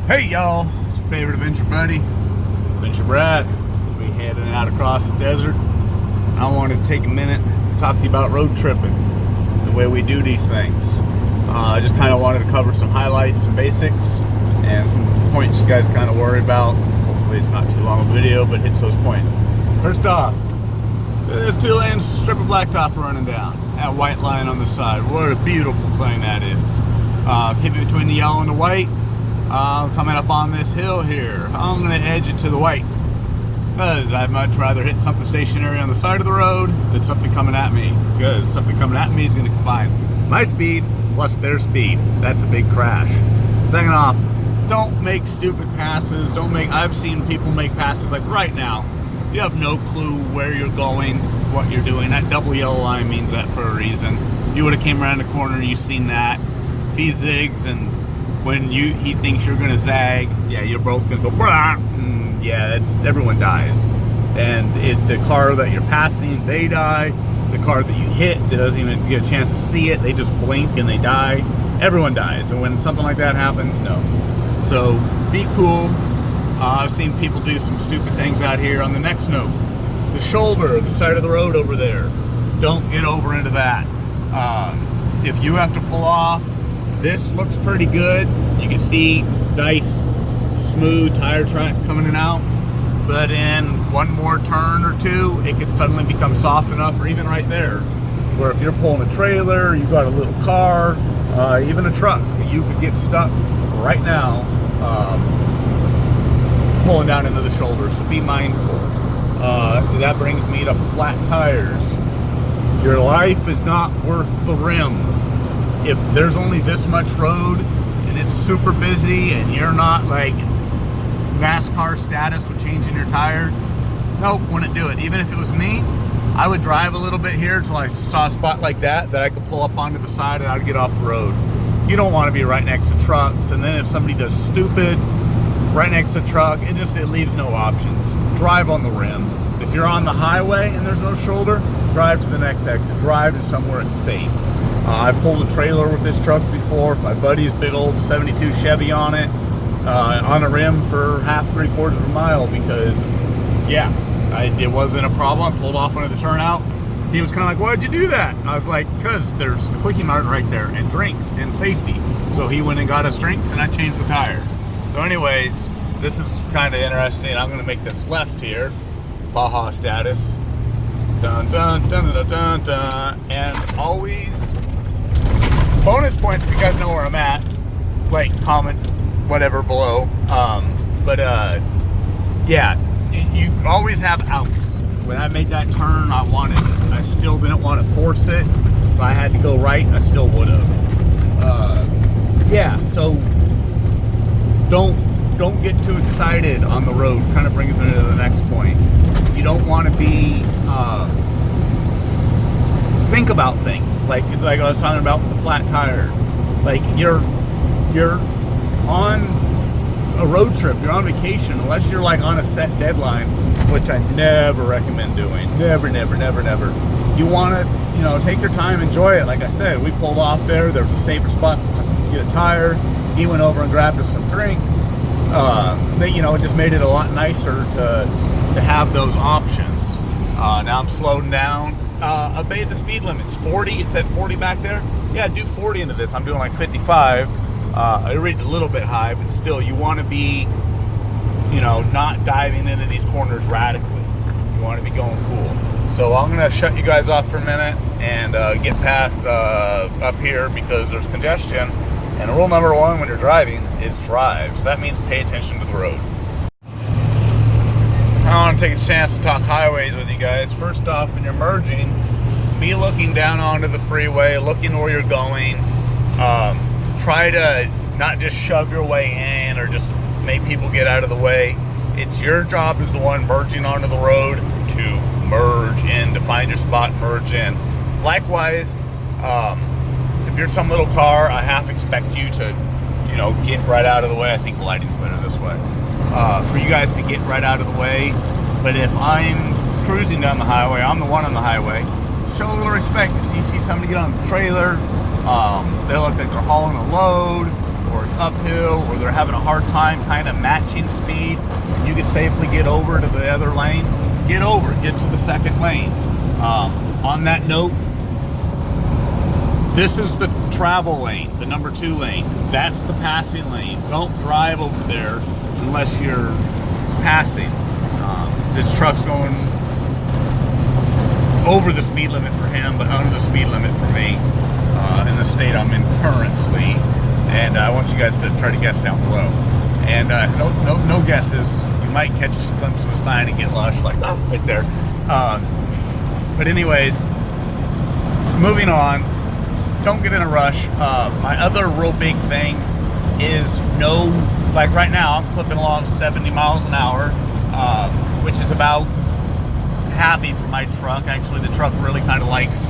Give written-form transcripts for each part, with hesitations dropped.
Hey y'all, it's your favorite adventure buddy, Adventure Brad. We'll be heading out across the desert. I wanted to take a minute to talk to you about road tripping, the way we do these things. I just kind of wanted to cover some highlights and basics and some points you guys kind of worry about. Hopefully it's not too long a video, but hits those points. First off, there's 2-lane strip of blacktop running down. That white line on the side. What a beautiful thing that is. Hit me between the yellow and the white. Coming up on this hill here, I'm going to edge it to the white because I'd much rather hit something stationary on the side of the road than something coming at me, because something coming at me is going to combine my speed plus their speed. That's a big crash. Second off, don't make stupid passes. I've seen people make passes like right now. You have no clue where you're going, what you're doing. That double yellow line means that for a reason. You would have came around the corner, you've seen that. If he zigs and when he thinks you're gonna zag, yeah, you're both gonna go blah, and yeah, everyone dies. And the car that you're passing, they die. The car that you hit, that doesn't even get a chance to see it, they just blink and they die. Everyone dies. And when something like that happens, no. So be cool. I've seen people do some stupid things out here. On the next note, the shoulder, the side of the road over there, don't get over into that. If you have to pull off, this looks pretty good. You can see nice, smooth tire track coming in and out. But in one more turn or two, it could suddenly become soft enough, or even right there, where if you're pulling a trailer, you've got a little car, even a truck, you could get stuck right now pulling down into the shoulder. So be mindful. That brings me to flat tires. Your life is not worth the rim. If there's only this much road and it's super busy and you're not like NASCAR status with changing your tire, nope, wouldn't do it. Even if it was me, I would drive a little bit here till I saw a spot like that I could pull up onto the side and I'd get off the road. You don't want to be right next to trucks, and then if somebody does stupid right next to a truck, it leaves no options. Drive on the rim. If you're on the highway and there's no shoulder, drive to the next exit. Drive to somewhere it's safe. I pulled a trailer with this truck before. My buddy's big old 72 Chevy on it, on a rim for half, 3/4 of a mile, because, yeah, it wasn't a problem. I pulled off onto the turnout. He was kind of like, why'd you do that? And I was like, because there's a Quickie Mart right there, and drinks, and safety. So he went and got us drinks, and I changed the tires. So anyways, this is kind of interesting. I'm going to make this left here. Baja status. Dun, dun, dun, dun, dun, dun. And always... bonus points if you guys know where I'm at. Like, comment, whatever below. Yeah, you always have outs. When I made that turn, I still didn't want to force it. If I had to go right, I still would have. Yeah, so don't get too excited on the road. Kind of brings me to the next point. You don't want to be think about things like I was talking about with the flat tire. Like you're on a road trip, you're on vacation, unless you're like on a set deadline, which I never recommend doing. Never. You want to, take your time, enjoy it. Like I said, we pulled off there. There was a safer spot to get a tire. He went over and grabbed us some drinks. It just made it a lot nicer to have those options. Now I'm slowing down. Obey the speed limits. 40, it said 40 back there. Yeah, do 40 into this. I'm doing like 55. It reads a little bit high, but still, you want to be, not diving into these corners radically. You want to be going cool. So I'm going to shut you guys off for a minute and get past up here because there's congestion. And rule number one when you're driving is drive. So that means pay attention to the road. I want to take a chance to talk highways with you guys. First off, when you're merging, be looking down onto the freeway, looking where you're going. Try to not just shove your way in or just make people get out of the way. It's your job as the one merging onto the road to merge in, to find your spot, merge in. Likewise, if you're some little car, I half expect you to, get right out of the way. I think the lighting's better this way. For you guys to get right out of the way. But if I'm cruising down the highway, I'm the one on the highway, show a little respect. If you see somebody get on the trailer, they look like they're hauling a load, or it's uphill, or they're having a hard time kind of matching speed, and you can safely get over to the other lane, get over, get to the second lane. On that note, this is the travel lane, the number 2 lane. That's the passing lane. Don't drive over there unless you're passing. This truck's going over the speed limit for him, but under the speed limit for me in the state I'm in currently. And I want you guys to try to guess down below. And no guesses. You might catch a glimpse of a sign and get lost, like right there. But anyways, moving on. Don't get in a rush. My other real big thing is like right now I'm clipping along 70 miles an hour, which is about happy for my truck. Actually, the truck really kind of likes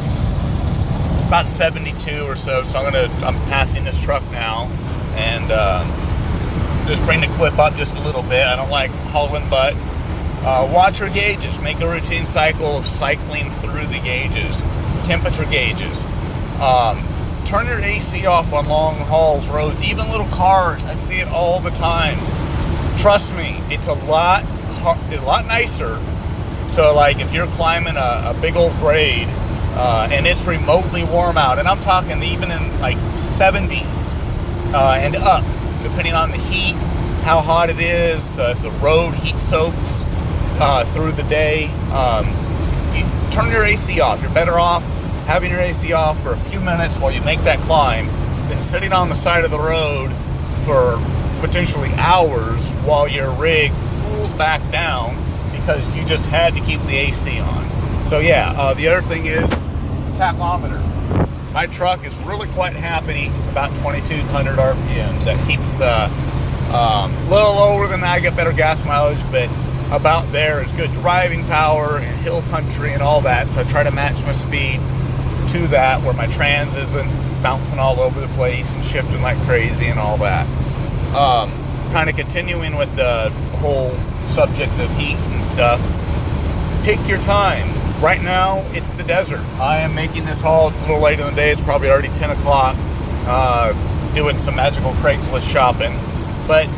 about 72 or so. So I'm passing this truck now, and just bring the clip up just a little bit. I don't like hauling butt. Watch your gauges. Make a routine cycle of cycling through the gauges, temperature gauges. Turn your AC off on long hauls, roads, even little cars. I see it all the time. Trust me, it's a lot nicer to, like, if you're climbing a big old grade and it's remotely warm out, and I'm talking even in like 70s and up, depending on the heat, how hot it is, the road heat soaks through the day. You turn your AC off. You're better off having your AC off for a few minutes while you make that climb than sitting on the side of the road for potentially hours while your rig cools back down because you just had to keep the AC on. So yeah, the other thing is tachometer. My truck is really quite happy about 2200 RPMs. That keeps the little lower than that. I get better gas mileage, but about there is good driving power and hill country and all that. So I try to match my speed to that, where my trans isn't bouncing all over the place and shifting like crazy and all that. Kind of continuing with the whole subject of heat and stuff, pick your time. Right now it's the desert. I am making this haul. It's a little late in the day. It's probably already 10 o'clock. Doing some magical Craigslist shopping. But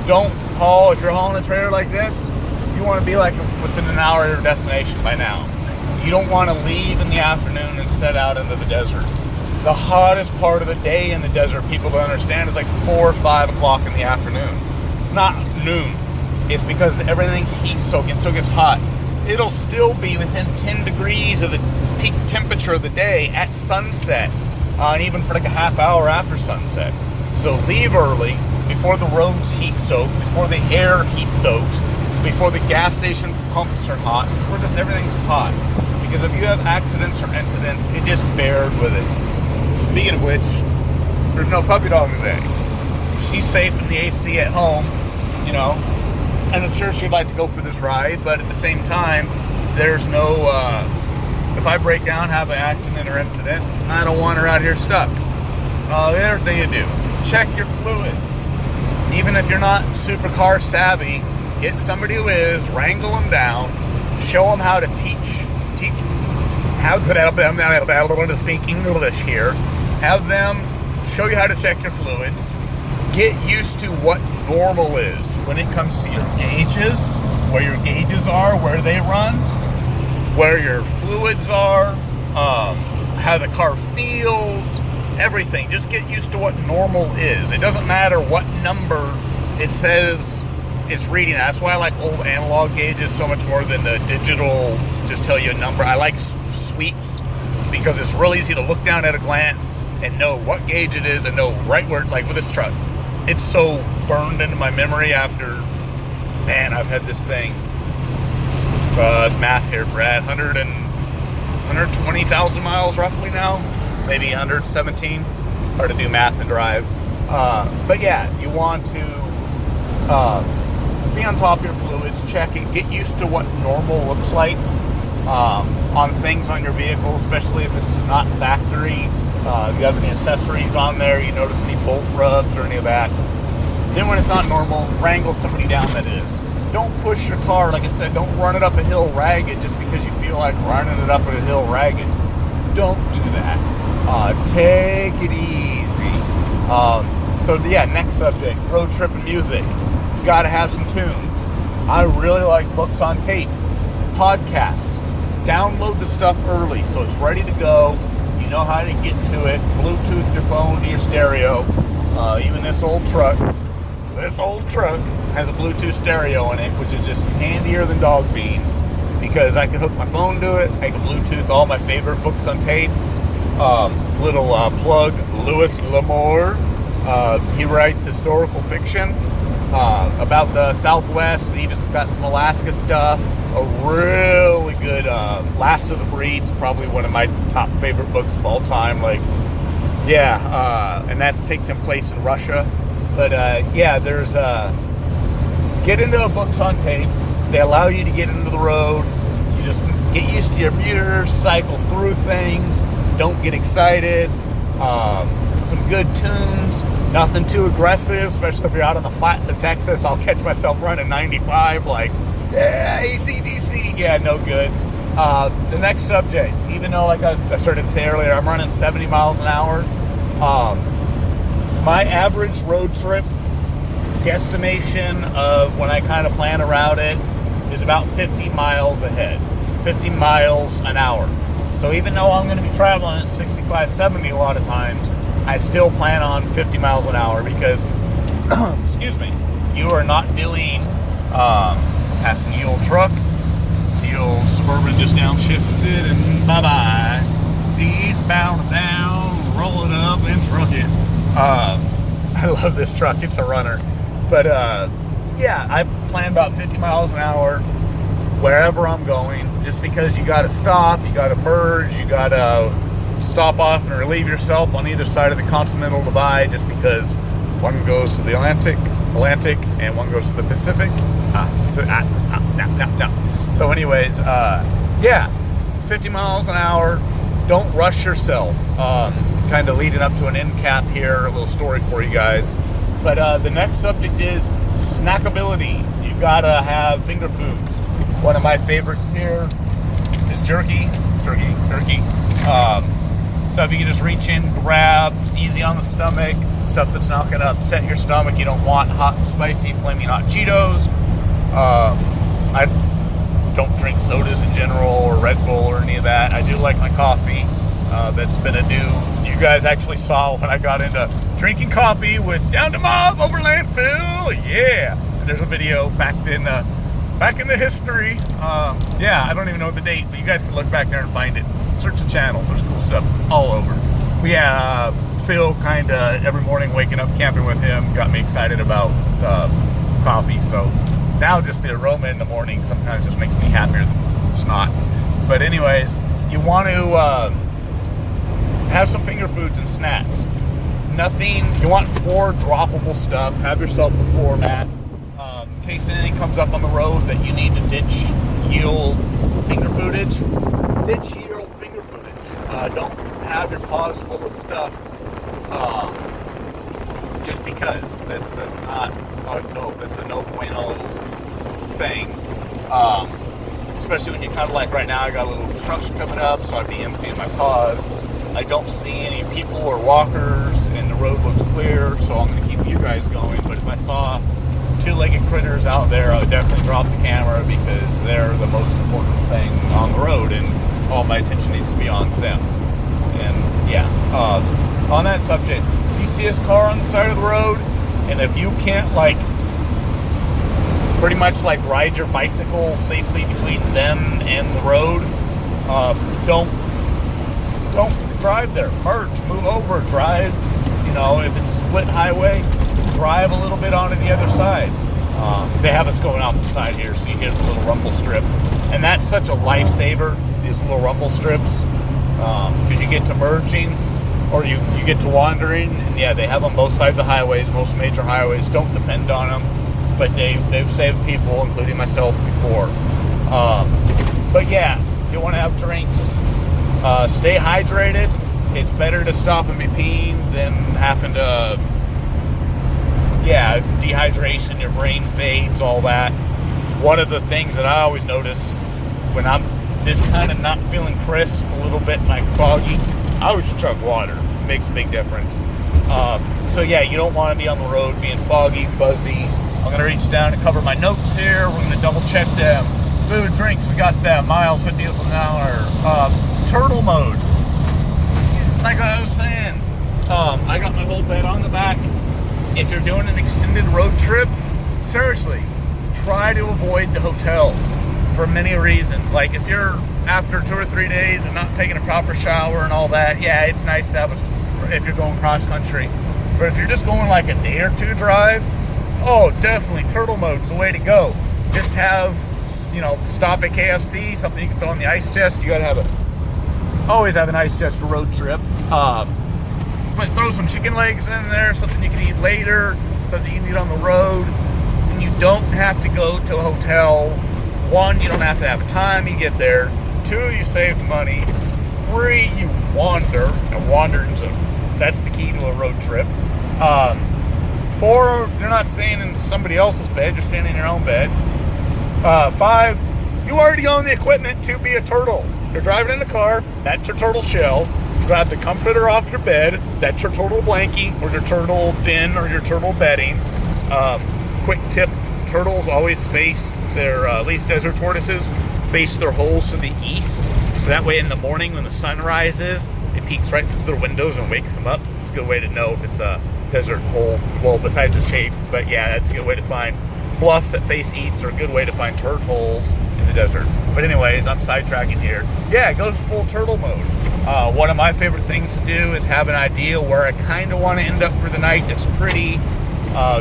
don't haul, if you're hauling a trailer like this, you want to be like within an hour of your destination by now. You don't want to leave in the afternoon and set out into the desert. The hottest part of the day in the desert, people don't understand, is like 4 or 5 o'clock in the afternoon. Not noon. It's because everything's heat soaking, so it gets hot. It'll still be within 10 degrees of the peak temperature of the day at sunset, and even for like a half hour after sunset. So leave early, before the roads heat soak, before the air heat soaks, before the gas station pumps are hot, before just everything's hot. Because if you have accidents or incidents, it just bears with it. Speaking of which, there's no puppy dog today. She's safe in the AC at home, you know, and I'm sure she'd like to go for this ride, but at the same time, there's no, if I break down, have an accident or incident, I don't want her out here stuck. The other thing to do, check your fluids. Even if you're not super car savvy, get somebody who is, wrangle them down, show them how to teach, have them, I want to speak English here, have them show you how to check your fluids, get used to what normal is when it comes to your gauges, where your gauges are, where they run, where your fluids are, how the car feels, everything. Just get used to what normal is. It doesn't matter what number it says it's reading. That's why I like old analog gauges so much more than the digital, just tell you a number. I like sweeps because it's real easy to look down at a glance and know what gauge it is and know right where, like with this truck. It's so burned into my memory after, man, I've had this thing, math here, Brad, 120,000 miles roughly now, maybe 117, hard to do math and drive. But yeah, you want to be on top of your fluids, check it, get used to what normal looks like on things on your vehicle, especially if it's not factory. If you have any accessories on there, you notice any bolt rubs or any of that. Then when it's not normal, wrangle somebody down that is. Don't push your car, like I said, don't run it up a hill ragged just because you feel like running it up a hill ragged. Don't do that. Take it easy. So yeah, next subject, road trip and music. You gotta have some tunes. I really like books on tape, podcasts. Download the stuff early so it's ready to go. You know how to get to it. Bluetooth your phone to your stereo. Even this old truck has a Bluetooth stereo in it, which is just handier than dog beans because I can hook my phone to it. I can Bluetooth all my favorite books on tape. Little plug, Louis L'Amour. He writes historical fiction about the Southwest. He just got some Alaska stuff. A really good Last of the Breeds, probably one of my top favorite books of all time. And that takes in place in Russia. But there's get into books on tape. They allow you to get into the road. You just get used to your mirrors, cycle through things. Don't get excited. Some good tunes. Nothing too aggressive, especially if you're out on the flats of Texas. I'll catch myself running 95 AC/DC. Yeah, no good. The next subject, even though I started to say earlier, I'm running 70 miles an hour. My average road trip guesstimation of when I kind of plan around it is about 50 miles ahead, 50 miles an hour. So even though I'm going to be traveling at 65, 70 a lot of times, I still plan on 50 miles an hour because, excuse me, you are not doing, passing the old truck, the old Suburban just downshifted and bye-bye. Eastbound down, roll it up and truck it. I love this truck, it's a runner. But I plan about 50 miles an hour wherever I'm going, just because you gotta stop, you gotta merge, you gotta stop off and relieve yourself on either side of the Continental Divide, just because one goes to the Atlantic, and one goes to the Pacific. So anyways, 50 miles an hour. Don't rush yourself. Kind of leading up to an end cap here, a little story for you guys. But the next subject is snackability. You gotta have finger foods. One of my favorites here is jerky. Stuff you can just reach in, grab, easy on the stomach, stuff that's not gonna upset your stomach. You don't want hot and spicy, flaming hot Cheetos. I don't drink sodas in general or Red Bull or any of that. I do like my coffee. That's been a new, you guys actually saw when I got into drinking coffee with Down to Mob over landfill. Yeah, and there's a video back in the history. I don't even know the date, but you guys can look back there and find it. Search the channel. There's cool stuff all over. But Phil kind of every morning waking up camping with him got me excited about coffee. So now just the aroma in the morning sometimes just makes me happier than it's not. But anyways, you want to have some finger foods and snacks. You want 4 droppable stuff. Have yourself a format. In case anything comes up on the road that you need to ditch yield finger footage. Don't have your paws full of stuff just because. That's not, that's a no bueno thing. Especially when you kind of like right now, I got a little construction coming up, so I'd be emptying my paws. I don't see any people or walkers, and the road looks clear, so I'm going to keep you guys going. But if I saw 2-legged critters out there, I would definitely drop the camera because they're the most important thing on the road, and all my attention needs to be on them. And on that subject, you see this car on the side of the road, and if you can't pretty much ride your bicycle safely between them and the road, don't drive there. Merge, move over, drive. If it's a split highway, drive a little bit onto the other side. They have us going out the side here, so you get a little rumble strip, and that's such a lifesaver. These little rumble strips, because you get to merging or you get to wandering, and they have on both sides of highways. Most major highways don't depend on them, but they've saved people, including myself, before. You want to have drinks. Stay hydrated. It's better to stop and be peeing than having to, dehydration, your brain fades, all that. One of the things that I always notice when I'm just kind of not feeling crisp, a little bit foggy, I always chug water. It makes a big difference. So yeah, you don't want to be on the road being foggy, fuzzy. I'm gonna reach down and cover my notes here. We're gonna double check them. Food, drinks, we got that. Miles, 50 miles an hour. Turtle mode. Like I was saying, I got my whole bed on the back. If you're doing an extended road trip, seriously, try to avoid the hotel for many reasons. Like if you're after 2 or 3 days and not taking a proper shower and all that, yeah, it's nice to have if you're going cross country. But if you're just going like a day or two drive, oh, definitely turtle mode's the way to go. Just have, stop at KFC, something you can throw on the ice chest. You gotta always have an ice chest for road trip. But throw some chicken legs in there, something you can eat later, something you can eat on the road. And you don't have to go to a hotel. 1, you don't have to have a time you get there. 2, you save money. 3, you wander. And wandering, so that's the key to a road trip. 4, you're not staying in somebody else's bed, you're staying in your own bed. 5, you already own the equipment to be a turtle. You're driving in the car, that's your turtle shell. Grab the comforter off your bed, that's your turtle blankie, or your turtle den, or your turtle bedding. Quick tip, turtles always face their, at least desert tortoises, face their holes to the east. So that way in the morning when the sun rises, it peeks right through their windows and wakes them up. It's a good way to know if it's a desert hole, well, besides the shape. But yeah, that's a good way to find bluffs that face east, are a good way to find turtles in the desert. But anyways, I'm sidetracking here. Yeah, go full turtle mode. One of my favorite things to do is have an idea where I kind of want to end up for the night that's pretty.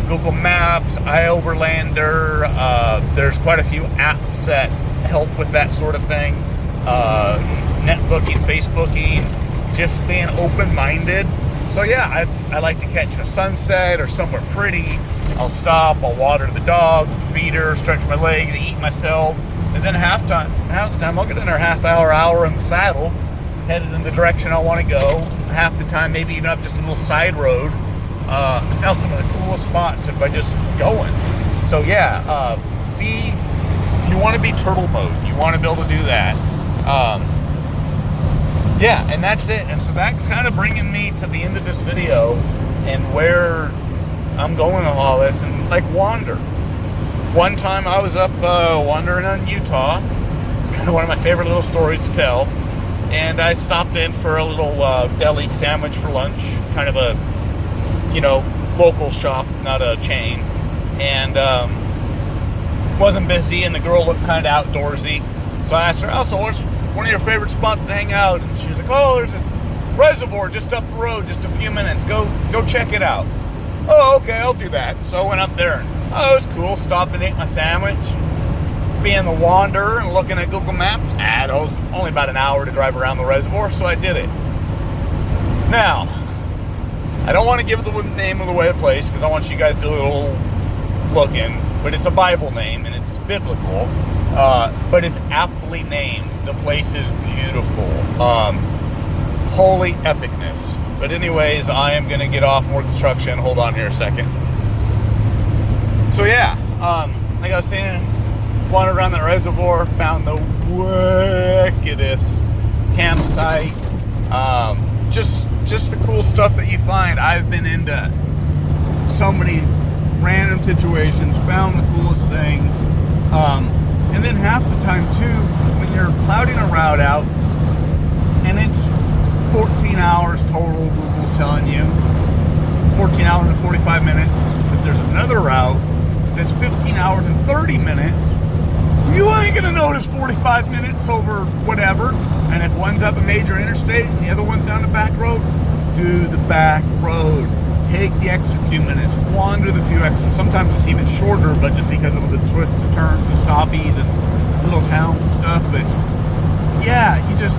Google Maps, iOverlander, there's quite a few apps that help with that sort of thing. Netbooking, Facebooking, just being open-minded. So yeah, I like to catch a sunset or somewhere pretty. I'll stop, I'll water the dog, feed her, stretch my legs, eat myself, and then half the time I'll get in her hour in the saddle, headed in the direction I want to go. Half the time, maybe even up just a little side road. I found some of the coolest spots by just going. So yeah, you want to be turtle mode. You want to be able to do that. Yeah, and that's it. And so that's kind of bringing me to the end of this video and where I'm going with all this, and like wander. One time I was up wandering in Utah. It's kind of one of my favorite little stories to tell. And I stopped in for a little deli sandwich for lunch, kind of a, local shop, not a chain. And wasn't busy, and the girl looked kind of outdoorsy. So I asked her, "Also, what's one of your favorite spots to hang out?" And she was like, "Oh, there's this reservoir just up the road, just a few minutes. Go check it out." "Oh, okay, I'll do that." So I went up there, and it was cool. Stopped and ate my sandwich. Being the wanderer and looking at Google Maps, it was only about an hour to drive around the reservoir, so I did it. Now, I don't want to give the name of the place because I want you guys to do a little looking, but it's a Bible name and it's biblical, but it's aptly named. The place is beautiful. Holy epicness. But anyways, I am going to get off more construction. Hold on here a second. So yeah, like I was saying, wandered around that reservoir, found the wickedest campsite. Just the cool stuff that you find. I've been into so many random situations, found the coolest things. And then half the time too, when you're plotting a route out, and it's 14 hours total, Google's telling you, 14 hours and 45 minutes, but there's another route that's 15 hours and 30 minutes, you ain't gonna notice 45 minutes over whatever. And if one's up a major interstate and the other one's down the back road, do the back road. Take the extra few minutes, wander the few extra, sometimes it's even shorter, but just because of the twists and turns and stoppies and little towns and stuff. But yeah, you just,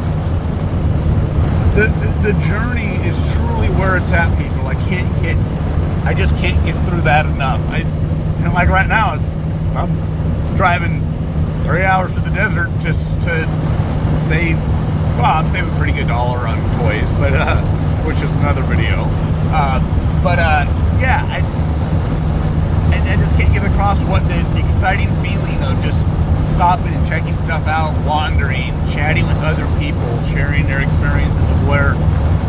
the journey is truly where it's at, people. I just can't get through that enough. Like right now, I'm driving 3 hours to the desert just to save, I'm saving a pretty good dollar on toys, but which is another video. Yeah, I just can't get across what the exciting feeling of just stopping and checking stuff out, wandering, chatting with other people, sharing their experiences of where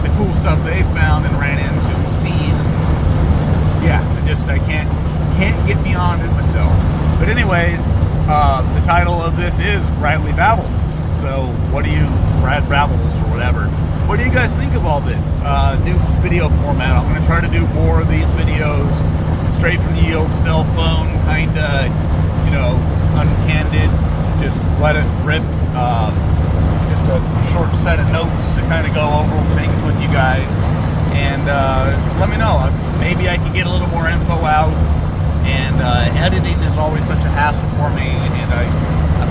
the cool stuff they found and ran into, seeing, I can't get beyond it myself. But anyways, the title of this is Bradley Babbles. So what do you, Brad Babbles or whatever, what do you guys think of all this new video format? I'm going to try to do more of these videos straight from the old cell phone, kind of, you know, uncandid, just let it rip, just a short set of notes to kind of go over things with you guys. And let me know, maybe I can get a little more info out. And editing is always such a hassle for me, and I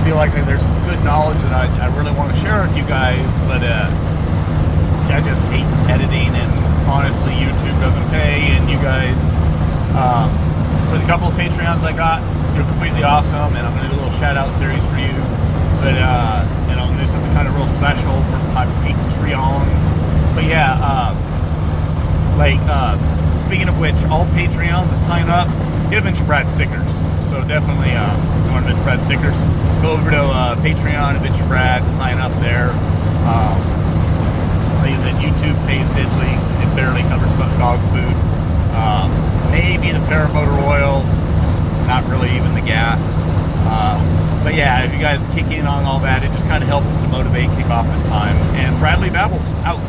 feel like there's some good knowledge that I really want to share with you guys, but I just hate editing, and honestly YouTube doesn't pay, and you guys, for the couple of Patreons I got, you're completely awesome, and I'm going to do a little shout out series for you, but and I'm going to do something kind of real special for my Patreons. But yeah, speaking of which, all Patreons that sign up get Adventure Brad stickers. So definitely, if you want Adventure Brad stickers, go over to Patreon, Adventure Brad, sign up there. Like I said, YouTube pays diddly. It barely covers dog food. Maybe the paramotor oil, not really even the gas. But yeah, if you guys kick in on all that, it just kind of helps to motivate, kick off this time. And Bradley Babbles, out.